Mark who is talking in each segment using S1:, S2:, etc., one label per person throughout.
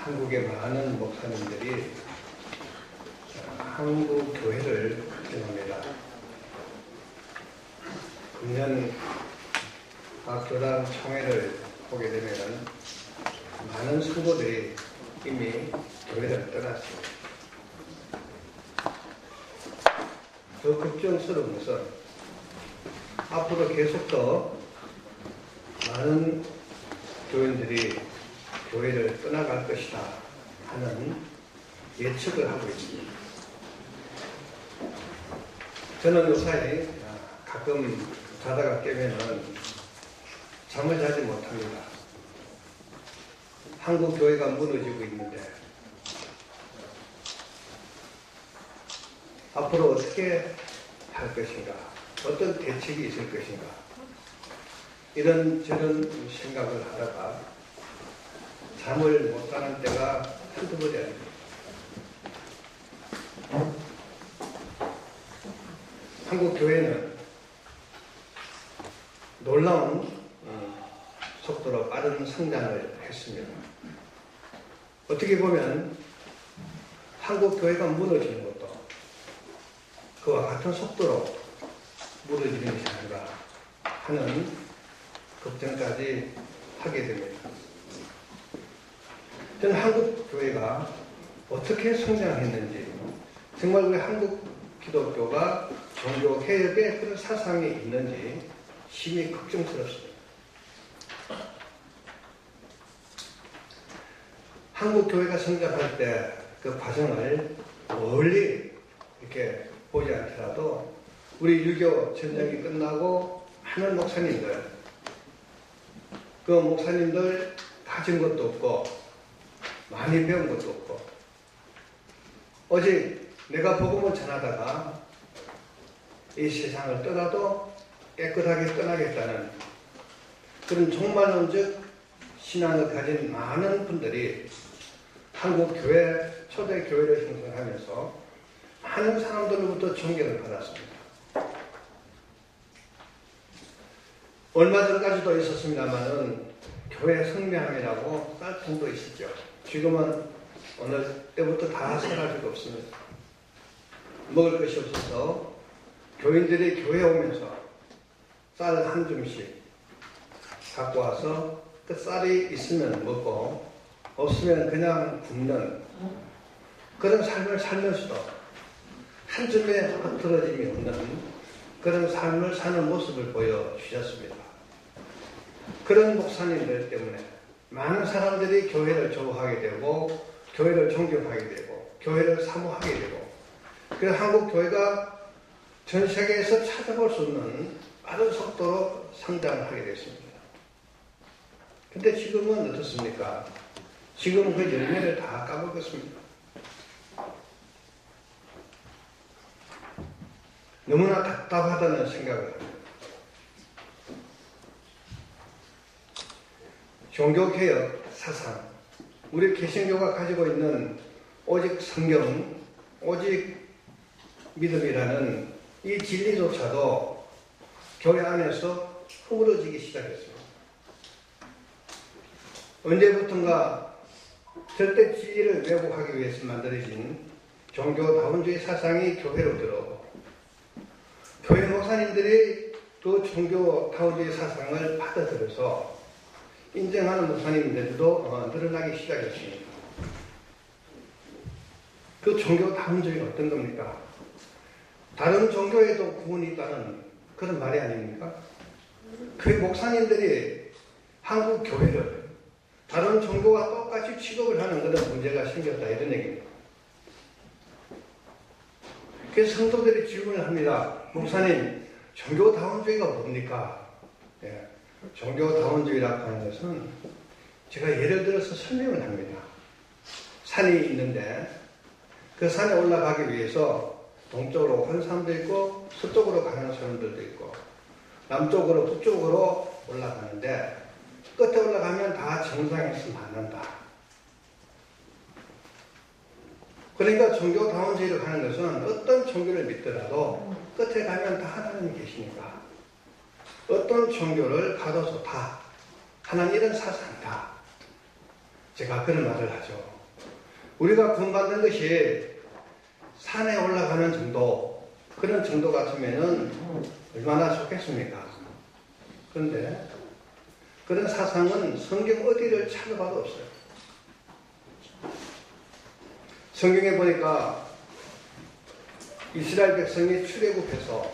S1: 한국의 많은 목사님들이 한국 교회를 경험합니다. 금년 각 교단 총회를 보게 되면 많은 성도들이 이미 교회를 떠났습니다. 더 걱정스러운 것은 앞으로 계속 더 많은 교인들이 교회를 떠나갈 것이다 하는 예측을 하고 있습니다. 저는 요사이 가끔 자다가 깨면은 잠을 자지 못합니다. 한국 교회가 무너지고 있는데 앞으로 어떻게 할 것인가, 어떤 대책이 있을 것인가, 이런저런 생각을 하다가 잠을 못 자는 때가 한두 번이 아닙니다. 한국 교회는 놀라운 속도로 빠른 성장을 했습니다. 어떻게 보면 한국 교회가 무너지는 것도 그와 같은 속도로 무너지는 것이 아닌가 하는 걱정까지 하게 됩니다. 저는 한국 교회가 어떻게 성장했는지, 정말 우리 한국 기독교가 종교 개혁의 그런 사상이 있는지 심히 걱정스럽습니다. 한국 교회가 성장할 때 그 과정을 멀리 이렇게 보지 않더라도 우리 유교 전쟁이 끝나고 많은 목사님들, 그 목사님들 가진 것도 없고 많이 배운 것도 없고 오직 내가 복음을 전하다가 이 세상을 떠나도 깨끗하게 떠나겠다는 그런 종말론적 신앙을 가진 많은 분들이 한국 교회, 초대 교회를 형성하면서 많은 사람들로부터 존경을 받았습니다. 얼마 전까지도 있었습니다만은 교회 성명이라고 쌀통도 있었죠. 지금은 어느 때부터 다 사라지고 없습니다. 먹을 것이 없어서 교인들이 교회에 오면서 쌀 한 줌씩 갖고 와서 그 쌀이 있으면 먹고 없으면 그냥 굶는 그런 삶을 살면서도 한 줌에 흐트러짐이 없는 그런 삶을 사는 모습을 보여주셨습니다. 그런 목사님들 때문에 많은 사람들이 교회를 좋아하게 되고 교회를 존경하게 되고 교회를 사모하게 되고 그래서 한국 교회가 전 세계에서 찾아볼 수 없는 빠른 속도로 성장을 하게 됐습니다. 근데 지금은 어떻습니까? 지금은 그 열매를 다 까먹었습니다. 너무나 답답하다는 생각을 합니다. 종교개혁 사상, 우리 개신교가 가지고 있는 오직 성경, 오직 믿음이라는 이 진리조차도 교회 안에서 허물어지기 시작했습니다. 언제부턴가 절대 진리를 왜곡하기 위해서 만들어진 종교다원주의 사상이 교회로 들어오고 교회 목사님들이 그 종교다원주의 사상을 받아들여서 인정하는 목사님들도 늘어나기 시작했습니다. 그 종교다원주의는 어떤 겁니까? 다른 종교에도 구원이 있다는 그런 말이 아닙니까? 그 목사님들이 한국 교회를 다른 종교와 똑같이 취급을 하는 그런 문제가 생겼다 이런 얘기입니다. 그래서 성도들이 질문을 합니다. 목사님, 종교다원주의가 뭡니까? 예, 종교다원주의라고 하는 것은 제가 예를 들어서 설명을 합니다. 산이 있는데 그 산에 올라가기 위해서 동쪽으로 가는 사람도 있고 서쪽으로 가는 사람들도 있고 남쪽으로 북쪽으로 올라가는데 끝에 올라가면 다 정상에서 만난다. 그러니까 종교다원주의를 하는 것은 어떤 종교를 믿더라도 끝에 가면 다 하나님이 계시니까 어떤 종교를 가둬서 다 하나님 이런 사상이다. 제가 그런 말을 하죠. 우리가 구원받는 것이 산에 올라가는 정도, 그런 정도 같으면은 얼마나 좋겠습니까? 그런데 그런 사상은 성경 어디를 찾아봐도 없어요. 성경에 보니까 이스라엘 백성이 출애굽해서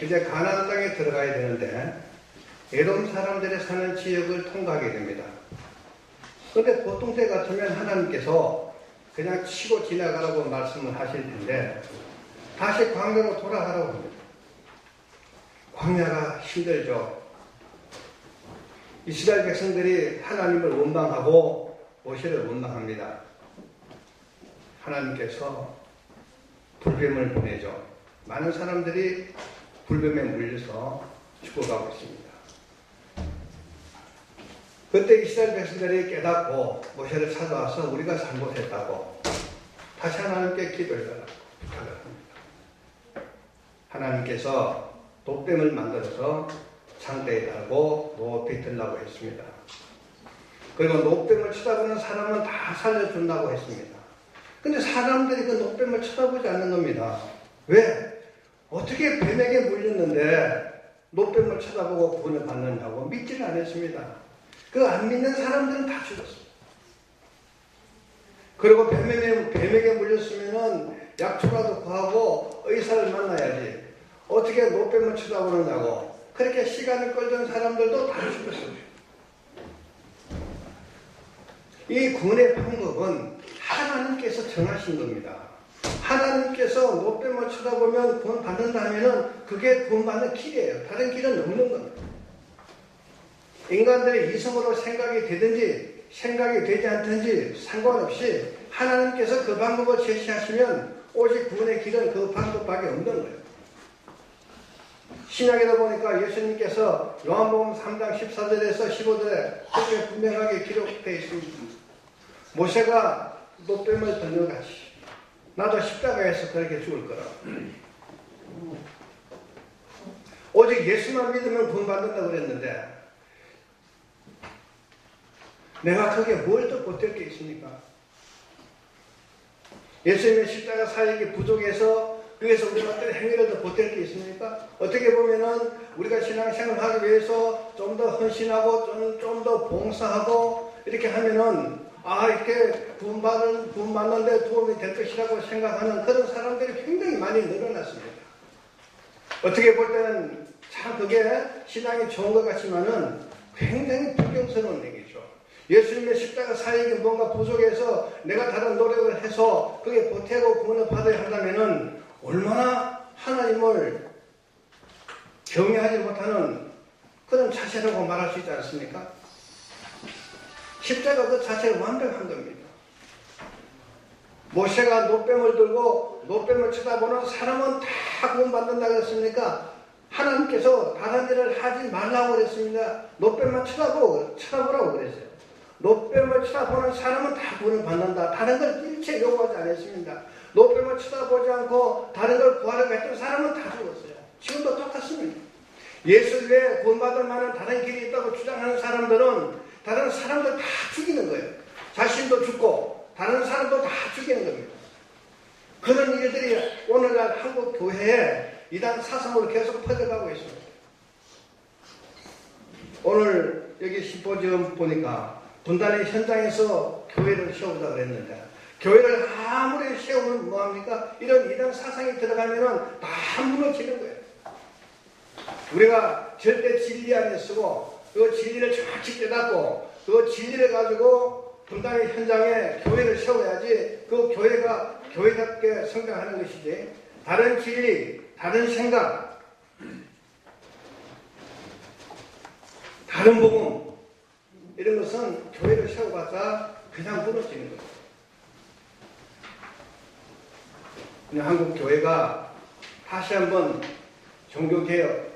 S1: 이제 가나안 땅에 들어가야 되는데 에돔 사람들이 사는 지역을 통과하게 됩니다. 그런데 보통 때 같으면 하나님께서 그냥 치고 지나가라고 말씀을 하실 텐데 다시 광야로 돌아가라고 합니다. 광야가 힘들죠. 이스라엘 백성들이 하나님을 원망하고 모세를 원망합니다. 하나님께서 불뱀을 보내죠. 많은 사람들이 불뱀에 물려서 죽어가고 있습니다. 그때 이스라엘 백성들이 깨닫고 모세를 찾아와서 우리가 잘못했다고 다시 하나님께 기도해달라고 부탁을 합니다. 하나님께서 돛뱀을 만들어서 장대에 달고 높이 들라고 했습니다. 그리고 돛뱀을 쳐다보는 사람은 다 살려준다고 했습니다. 근데 사람들이 그 돛뱀을 쳐다보지 않는 겁니다. 왜? 어떻게 뱀에게 물렸는데 돛뱀을 쳐다보고 구원을 받는다고 믿지는 않았습니다. 그 안 믿는 사람들은 다 죽었어요. 그리고 뱀에게 물렸으면은 약초라도 구하고 의사를 만나야지. 어떻게 돛뱀을 쳐다보느냐고. 그렇게 시간을 끌던 사람들도 다 죽었어요. 이 구원의 방법은 하나님께서 정하신 겁니다. 하나님께서 돛뱀을 쳐다보면 구원 받는다면은 그게 구원 받는 길이에요. 다른 길은 없는 겁니다. 인간들의 이성으로 생각이 되든지 생각이 되지 않든지 상관없이 하나님께서 그 방법을 제시하시면 오직 구원의 길은 그 방법밖에 없는 거예요. 신약에도 보니까 예수님께서 요한복음 3장 14절에서 15절에 그렇게 분명하게 기록되어 있습니다. 모세가 돛뱀을 던져같이 나도 십자가에서 그렇게 죽을 거라. 오직 예수만 믿으면 구원받는다고 그랬는데 내가 거기에 뭘 더 보탤 게 있습니까? 예수님의 십자가 사역이 부족해서 그래서 우리가 어떤 행위를 더 보탤 게 있습니까? 어떻게 보면은 우리가 신앙생활을 하기 위해서 좀 더 헌신하고 좀 더 봉사하고 이렇게 하면은 이렇게 구원받는데 도움이 될 것이라고 생각하는 그런 사람들이 굉장히 많이 늘어났습니다. 어떻게 볼 때는 참 그게 신앙이 좋은 것 같지만은 굉장히 불경스러운 얘기죠. 예수님의 십자가 사역이 뭔가 부족해서 내가 다른 노력을 해서 그게 보태고 구원을 받아야 한다면은 얼마나 하나님을 경외하지 못하는 그런 자세라고 말할 수 있지 않습니까? 십자가 그 자체가 완벽한 겁니다. 모세가 돛뱀을 들고 돛뱀을 쳐다보는 사람은 다 구원받는다고 했습니까? 하나님께서 다른 일을 하지 말라고 그랬습니다. 돛뱀만 쳐다보라고 그랬어요. 돛뱀을 쳐다보는 사람은 다 구원을 받는다. 다른 걸 일체 요구하지 않았습니다. 돛뱀을 쳐다보지 않고 다른 걸 구하려고 했던 사람은 다 죽었어요. 지금도 똑같습니다. 예수 외에 구원받을 만한 다른 길이 있다고 주장하는 사람들은 다른 사람들 다 죽이는 거예요. 자신도 죽고 다른 사람도 다 죽이는 겁니다. 그런 일들이 오늘날 한국 교회에 이단 사상으로 계속 퍼져가고 있습니다. 오늘 여기 심포지엄 보니까 분단의 현장에서 교회를 세우자고 그랬는데 교회를 아무리 세우면 뭐합니까? 이런 이단 사상이 들어가면은 다 무너지는 거예요. 우리가 절대 진리 안에 쓰고 그 진리를 정확히 깨닫고 그 진리를 가지고 분단의 현장에 교회를 세워야지 그 교회가 교회답게 성장하는 것이지 다른 진리, 다른 생각, 다른 복음 이런 것은 교회를 세워봤자 그냥 무너지는 거예요. 한국 교회가 다시 한번 종교개혁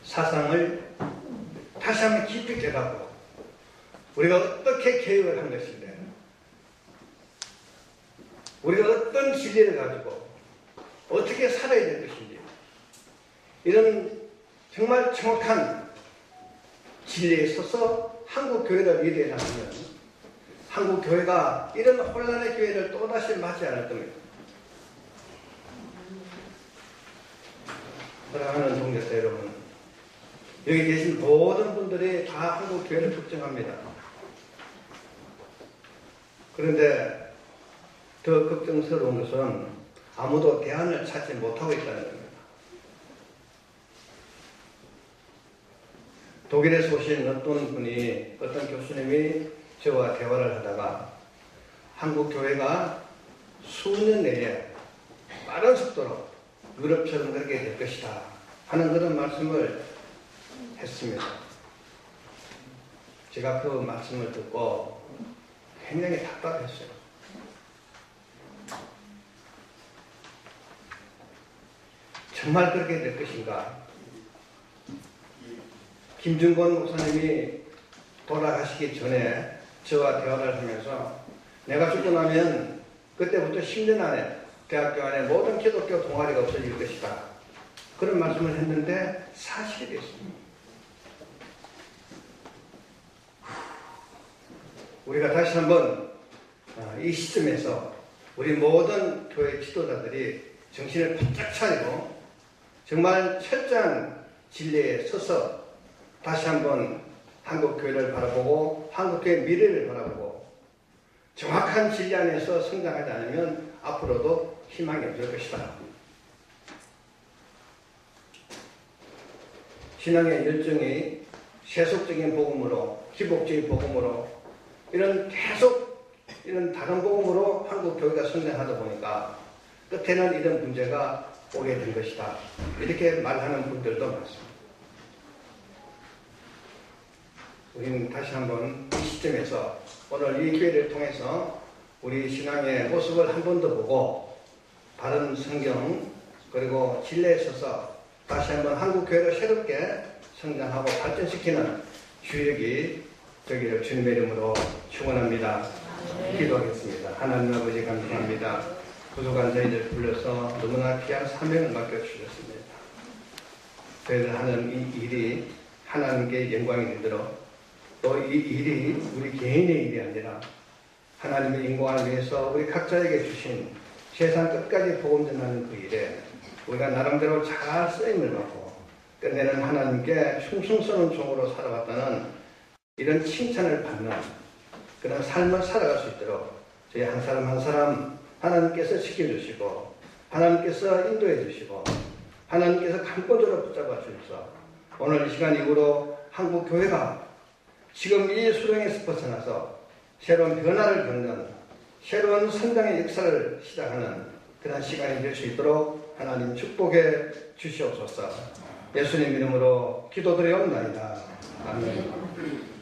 S1: 사상을 다시 한번 깊이 깨닫고 우리가 어떻게 개혁을 한 것인데 우리가 어떤 진리를 가지고 어떻게 살아야 될 것인지 이런 정말 정확한 진리에 서서 한국 교회를 위대하면 한국 교회가 이런 혼란의 기회를 또다시 맞지 않을 겁니다. 사랑하는 동역자 여러분, 여기 계신 모든 분들이 다 한국 교회를 걱정합니다. 그런데 더 걱정스러운 것은 아무도 대안을 찾지 못하고 있다는 겁니다. 독일에서 오신 어떤 교수님이 저와 대화를 하다가 한국 교회가 수년 내에 빠른 속도로 유럽처럼 그렇게 될 것이다 하는 그런 말씀을 했습니다. 제가 그 말씀을 듣고 굉장히 답답했어요. 정말 그렇게 될 것인가? 김준권 목사님이 돌아가시기 전에 저와 대화를 하면서 내가 죽고 나면 그때부터 10년 안에 대학교 안에 모든 기독교 동아리가 없어질 것이다. 그런 말씀을 했는데 사실이 됐습니다. 우리가 다시 한번 이 시점에서 우리 모든 교회 지도자들이 정신을 바짝 차리고 정말 철저한 진리에 서서 다시 한번 한국 교회를 바라보고 한국 교회의 미래를 바라보고 정확한 진리 안에서 성장하지 않으면 앞으로도 희망이 없을 것이다. 신앙의 열정이 세속적인 복음으로, 기복적인 복음으로 이런 다른 복음으로 한국 교회가 성장하다 보니까 끝에는 이런 문제가 오게 된 것이다. 이렇게 말하는 분들도 많습니다. 우리는 다시 한번 이 시점에서 오늘 이 기회를 통해서 우리 신앙의 모습을 한 번 더 보고 바른 성경 그리고 진리에 서서 다시 한번 한국 교회를 새롭게 성장하고 발전시키는 주역이 되기를 주님의 이름으로 축원합니다. 기도하겠습니다. 하나님 아버지 감사합니다. 부족한 저희들 불러서 너무나 귀한 사명을 맡겨주셨습니다. 저희들 하는 이 일이 하나님께 영광이 되도록 또 이 일이 우리 개인의 일이 아니라 하나님의 인공을 위해서 우리 각자에게 주신 세상 끝까지 복음 전하는 그 일에 우리가 나름대로 잘 쓰임을 받고 끝내는 하나님께 충성스러운 종으로 살아왔다는 이런 칭찬을 받는 그런 삶을 살아갈 수 있도록 저희 한 사람 한 사람 하나님께서 지켜주시고 하나님께서 인도해 주시고 하나님께서 강권적으로 붙잡아 주셔서 오늘 이 시간 이후로 한국 교회가 지금 이 수렁에서 벗어나서 새로운 변화를 겪는 새로운 성장의 역사를 시작하는 그런 시간이 될 수 있도록 하나님 축복해 주시옵소서. 예수님 이름으로 기도드리옵나이다. 아멘.